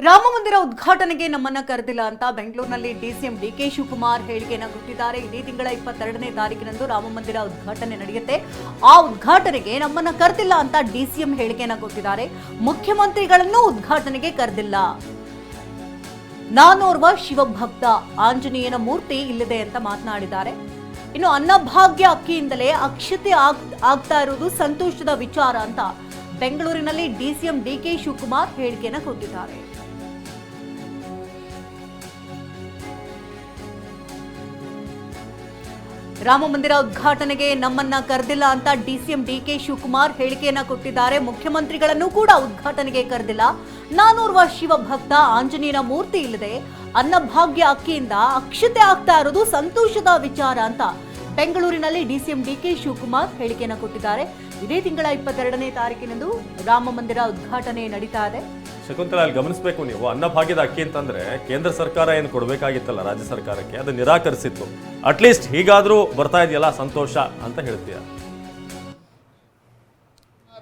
ರಾಮ ಮಂದಿರ ಉದ್ಘಾಟನೆಗೆ ನಮ್ಮನ್ನ ಕರೆದಿಲ್ಲ ಅಂತ ಬೆಂಗಳೂರಿನಲ್ಲಿ ಡಿಸಿಎಂ ಡಿಕೆ ಶಿವಕುಮಾರ್ ಹೇಳಿಕೆಯನ್ನು ಕೊಟ್ಟಿದ್ದಾರೆ. ಇದೇ ತಿಂಗಳ 22ನೇ ತಾರೀಕಿನಂದು ರಾಮ ಮಂದಿರ ಉದ್ಘಾಟನೆ ನಡೆಯುತ್ತೆ. ಆ ಉದ್ಘಾಟನೆಗೆ ನಮ್ಮನ್ನ ಕರೆದಿಲ್ಲ ಅಂತ ಡಿಸಿಎಂ ಹೇಳಿಕೆಯನ್ನು ಕೊಟ್ಟಿದ್ದಾರೆ. ಮುಖ್ಯಮಂತ್ರಿಗಳನ್ನು ಉದ್ಘಾಟನೆಗೆ ಕರೆದಿಲ್ಲ. ನಾನೋರ್ವ ಶಿವಭಕ್ತ, ಆಂಜನೇಯನ ಮೂರ್ತಿ ಇಲ್ಲಿದೆ ಅಂತ ಮಾತನಾಡಿದ್ದಾರೆ. ಇನ್ನು ಅನ್ನಭಾಗ್ಯ ಅಕ್ಕಿಯಿಂದಲೇ ಅಕ್ಷತೆ ಆಗ್ತಾ ಇರುವುದು ಸಂತೋಷದ ವಿಚಾರ ಅಂತ ಬೆಂಗಳೂರಿನಲ್ಲಿ ಡಿಸಿಎಂ ಡಿಕೆ ಶಿವಕುಮಾರ್ ಹೇಳಿಕೆಯನ್ನು ಕೊಟ್ಟಿದ್ದಾರೆ. ರಾಮ ಮಂದಿರ ಉದ್ಘಾಟನೆಗೆ ನಮ್ಮನ್ನ ಕರೆದಿಲ್ಲ ಅಂತ ಡಿಸಿಎಂ ಡಿಕೆ ಶಿವಕುಮಾರ್ ಹೇಳಿಕೆಯನ್ನ ಕೊಟ್ಟಿದ್ದಾರೆ. ಮುಖ್ಯಮಂತ್ರಿಗಳನ್ನು ಕೂಡ ಉದ್ಘಾಟನೆಗೆ ಕರೆದಿಲ್ಲ. ನಾನೋರ್ವ ಶಿವಭಕ್ತ, ಆಂಜನೇಯನ ಮೂರ್ತಿ ಇಲ್ಲದೆ ಅನ್ನಭಾಗ್ಯ ಅಕ್ಕಿಯಿಂದ ಅಕ್ಷತೆ ಆಗ್ತಾ ಇರೋದು ಸಂತೋಷದ ವಿಚಾರ ಅಂತ ಬೆಂಗಳೂರಿನಲ್ಲಿ ಡಿಸಿಎಂ ಡಿಕೆ ಶಿವಕುಮಾರ್ ಹೇಳಿಕೆಯನ್ನ ಕೊಟ್ಟಿದ್ದಾರೆ. ಇದೇ ತಿಂಗಳ 22ನೇ ತಾರೀಕಿನಂದು ರಾಮ ಮಂದಿರ ಉದ್ಘಾಟನೆ ನಡೀತಾ ಇದೆ. ಶಕುಂತಲಾ, ಅಲ್ಲಿ ಗಮನಿಸಬೇಕು ನೀವು, ಅನ್ನಭಾಗ್ಯದ ಅಕ್ಕಿ ಅಂತಂದ್ರೆ ಕೇಂದ್ರ ಸರ್ಕಾರ ಏನು ಕೊಡಬೇಕಾಗಿತ್ತಲ್ಲ ರಾಜ್ಯ ಸರ್ಕಾರಕ್ಕೆ, ಅದು ನಿರಾಕರಿಸಿತ್ತು. ಅಟ್ಲೀಸ್ಟ್ ಹೀಗಾದ್ರೂ ಬರ್ತಾ ಇದೆಯಲ್ಲ, ಸಂತೋಷ ಅಂತ ಹೇಳ್ತೀಯ.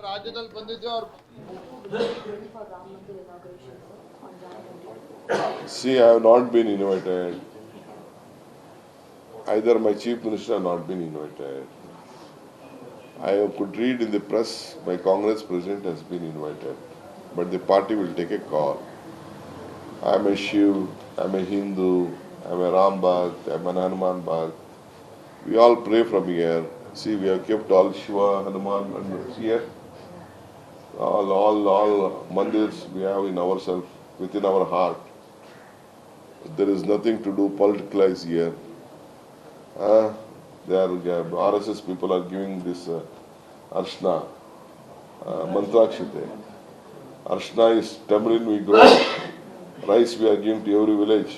ರಾಜ್ಯದಲ್ಲಿ ಬಂದಿದ್ದು See, I have not been invited. Either my chief minister have not been invited. I could read in the press my Congress president has been invited, but the party will take a call. I am a Shiv, I am a Hindu, I am a Ram Bhakt, I am an Hanuman Bhakt. We all pray from here. See, we have kept all Shiva, Hanuman, and here all mandirs we have in ourselves, within our heart. There is nothing to do politicalize here. RSS people are giving this Arshna, Mantrakshite. Arshna is tamarind we grow, rice we are giving to every village.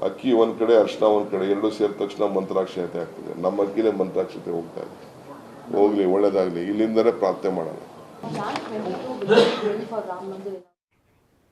ಅಕ್ಕಿ ಒಂದ್ ಕಡೆ, ಅರ್ಶನ ಒಂದ್ ಕಡೆ, ಎರಡು ಸೇರಿದ ತಕ್ಷಣ ಮಂತ್ರಾಕ್ಷತೆ ಆಗ್ತದೆ. ನಮ್ಮ ಅಕ್ಕಿನೇ ಮಂತ್ರಾಕ್ಷತೆ ಹೋಗ್ತಾ ಇದೆ. ಹೋಗ್ಲಿ, ಒಳ್ಳೇದಾಗ್ಲಿ, ಇಲ್ಲಿಂದಲೇ ಪ್ರಾರ್ಥನೆ ಮಾಡೋಣ.